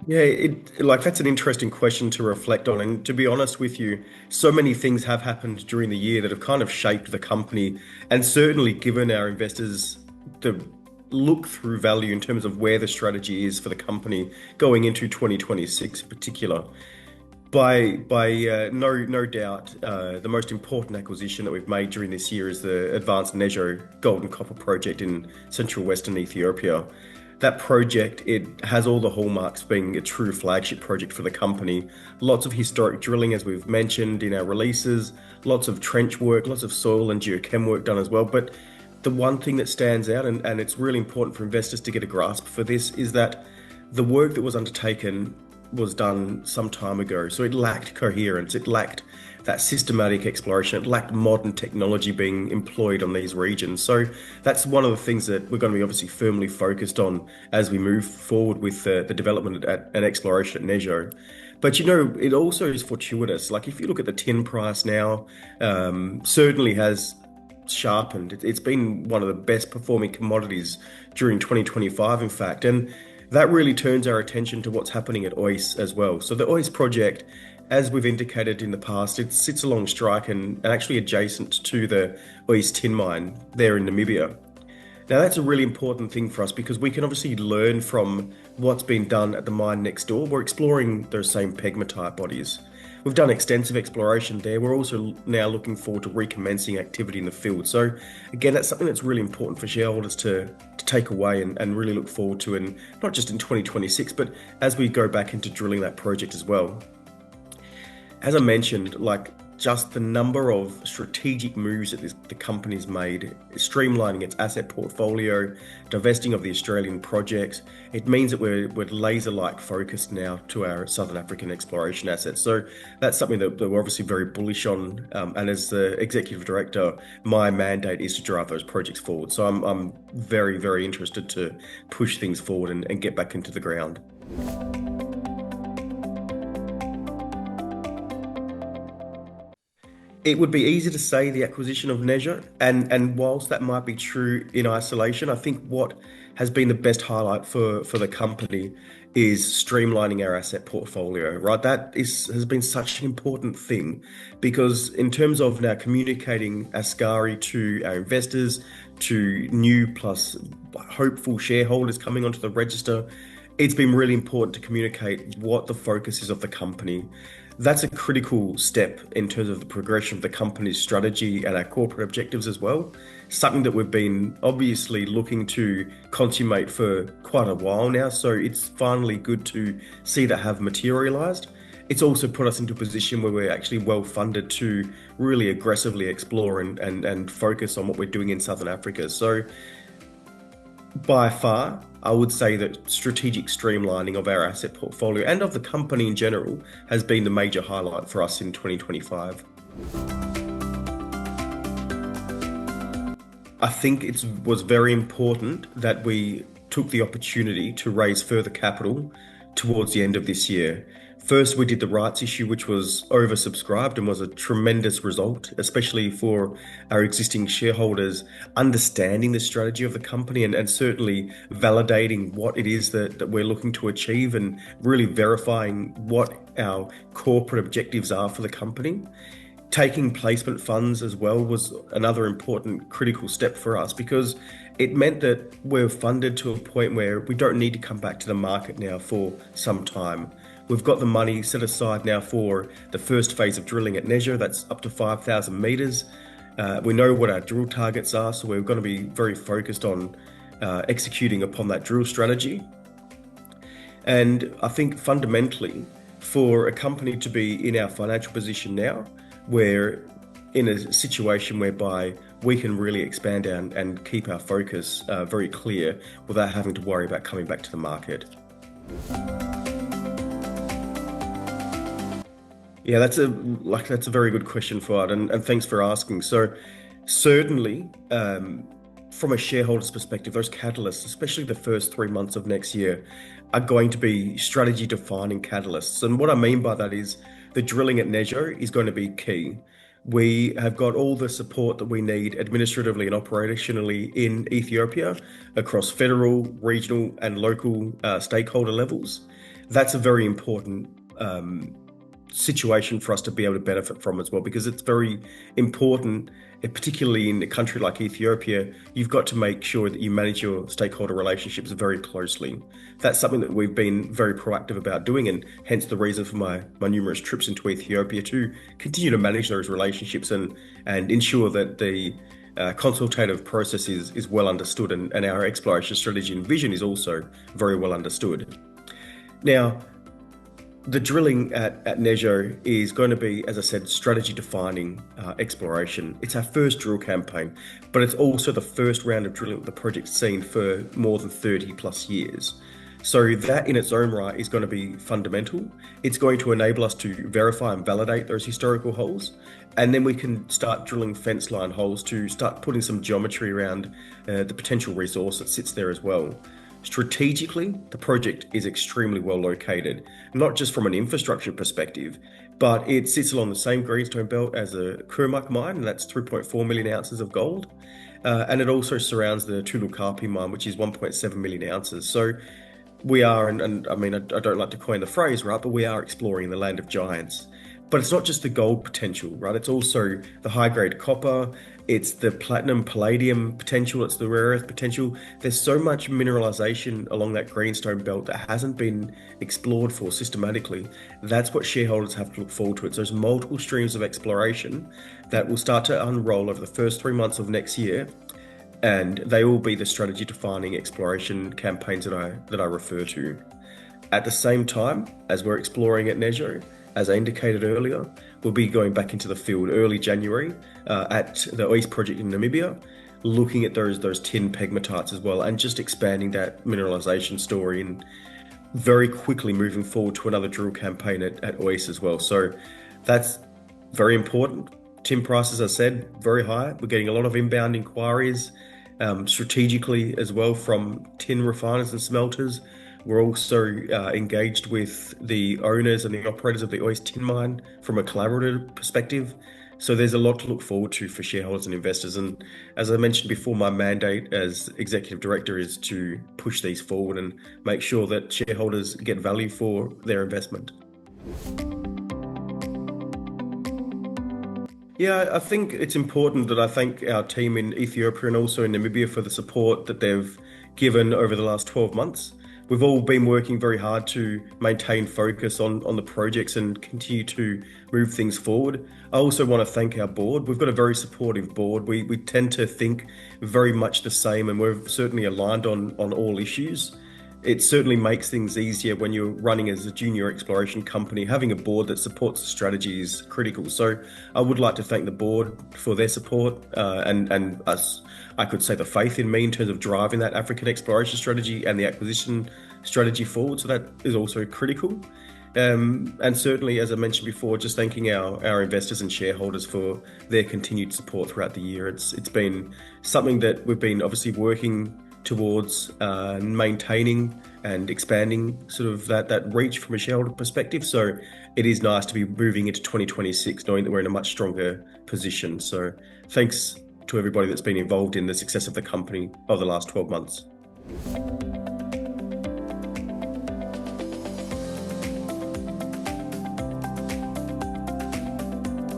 Yeah, that's an interesting question to reflect on. And to be honest with you, so many things have happened during the year that have kind of shaped the company and certainly given our investors the look through value in terms of where the strategy is for the company going into 2026 in particular. By no doubt, the most important acquisition that we've made during this year is the Advanced Nejo gold and copper project in central western Ethiopia. That project, it has all the hallmarks being a true flagship project for the company. Lots of historic drilling, as we've mentioned in our releases, lots of trench work, lots of soil and geochem work done as well. But the one thing that stands out, and it's really important for investors to get a grasp for this, is that the work that was undertaken was done some time ago. So it lacked coherence, it lacked that systematic exploration, it lacked modern technology being employed on these regions. So that's one of the things that we're going to be obviously firmly focused on as we move forward with the development and exploration at Nejo. But it also is fortuitous. Like if you look at the tin price now, certainly has sharpened. It's been one of the best performing commodities during 2025, in fact. And that really turns our attention to what's happening at OIS as well. So the OIS project, as we've indicated in the past, it sits along strike and actually adjacent to the OIS tin mine there in Namibia. Now, that's a really important thing for us because we can obviously learn from what's been done at the mine next door. We're exploring those same pegmatite bodies. We've done extensive exploration there. We're also now looking forward to recommencing activity in the field. So, again, that's something that's really important for shareholders to take away and really look forward to, and not just in 2026, but as we go back into drilling that project as well. As I mentioned, like just the number of strategic moves that the company's made, streamlining its asset portfolio, divesting of the Australian projects, it means that we're laser-like focused now to our Southern African exploration assets. So that's something that we're obviously very bullish on. And as the executive director, my mandate is to drive those projects forward. So I'm very, very interested to push things forward and get back into the ground. It would be easy to say the acquisition of Nejo, and whilst that might be true in isolation, I think what has been the best highlight for the company is streamlining our asset portfolio, right? Has been such an important thing because in terms of now communicating Ascari to our investors, to new plus hopeful shareholders coming onto the register, it's been really important to communicate what the focus is of the company. That's a critical step in terms of the progression of the company's strategy and our corporate objectives as well. Something that we've been obviously looking to consummate for quite a while now. So it's finally good to see that have materialized. It's also put us into a position where we're actually well funded to really aggressively explore and focus on what we're doing in Southern Africa. So by far, I would say that strategic streamlining of our asset portfolio and of the company in general has been the major highlight for us in 2025. I think it was very important that we took the opportunity to raise further capital towards the end of this year. First, we did the rights issue, which was oversubscribed and was a tremendous result, especially for our existing shareholders understanding the strategy of the company and certainly validating what it is that we're looking to achieve and really verifying what our corporate objectives are for the company. Taking placement funds as well was another important critical step for us because it meant that we're funded to a point where we don't need to come back to the market now for some time. We've got the money set aside now for the first phase of drilling at Nejo. That's up to 5,000 meters. We know what our drill targets are, so we're going to be very focused on executing upon that drill strategy. And I think fundamentally, for a company to be in our financial position now, we're in a situation whereby we can really expand and keep our focus very clear without having to worry about coming back to the market. Yeah, that's a very good question, Fuad, and thanks for asking. So certainly, from a shareholder's perspective, those catalysts, especially the first 3 months of next year, are going to be strategy defining catalysts. And what I mean by that is the drilling at Nejo is going to be key. We have got all the support that we need administratively and operationally in Ethiopia across federal, regional, and local stakeholder levels. That's a very important situation for us to be able to benefit from as well, because it's very important, particularly in a country like Ethiopia. You've got to make sure that you manage your stakeholder relationships very closely. That's something that we've been very proactive about doing, and hence the reason for my numerous trips into Ethiopia to continue to manage those relationships and ensure that the consultative process is well understood, and our exploration strategy and vision is also very well understood. Now, the drilling at Nejo is going to be, as I said, strategy defining exploration. It's our first drill campaign, but it's also the first round of drilling that the project's seen for more than 30 plus years. So that in its own right is going to be fundamental. It's going to enable us to verify and validate those historical holes. And then we can start drilling fence line holes to start putting some geometry around the potential resource that sits there as well. Strategically, the project is extremely well located, not just from an infrastructure perspective, but it sits along the same greenstone belt as a Kurmuk mine, and that's 3.4 million ounces of gold. And it also surrounds the Tulu Kapi mine, which is 1.7 million ounces. So we are, and I mean, I don't like to coin the phrase, right, but we are exploring the land of giants. But it's not just the gold potential, right? It's also the high grade copper, it's the platinum, palladium potential, it's the rare earth potential. There's so much mineralization along that greenstone belt that hasn't been explored for systematically. That's what shareholders have to look forward to. It's those multiple streams of exploration that will start to unroll over the first 3 months of next year. And they will be the strategy defining exploration campaigns that I refer to. At the same time, as we're exploring at Nejo, as I indicated earlier, we'll be going back into the field early January at the Oase project in Namibia, looking at those tin pegmatites as well, and just expanding that mineralization story and very quickly moving forward to another drill campaign at Oase as well. So that's very important. Tin prices, as I said, very high. We're getting a lot of inbound inquiries strategically as well from tin refiners and smelters. We're also engaged with the owners and the operators of the Oase Tin Mine from a collaborative perspective. So there's a lot to look forward to for shareholders and investors. And as I mentioned before, my mandate as executive director is to push these forward and make sure that shareholders get value for their investment. Yeah, I think it's important that I thank our team in Ethiopia and also in Namibia for the support that they've given over the last 12 months. We've all been working very hard to maintain focus on the projects and continue to move things forward. I also want to thank our board. We've got a very supportive board. We tend to think very much the same, and we're certainly aligned on all issues. It certainly makes things easier when you're running as a junior exploration company. Having a board that supports the strategy is critical. So I would like to thank the board for their support and us, I could say, the faith in me in terms of driving that African exploration strategy and the acquisition strategy forward. So that is also critical. And certainly, as I mentioned before, just thanking our investors and shareholders for their continued support throughout the year. It's been something that we've been obviously working towards maintaining and expanding sort of that reach from a shareholder perspective. So it is nice to be moving into 2026 knowing that we're in a much stronger position. So thanks to everybody that's been involved in the success of the company over the last 12 months.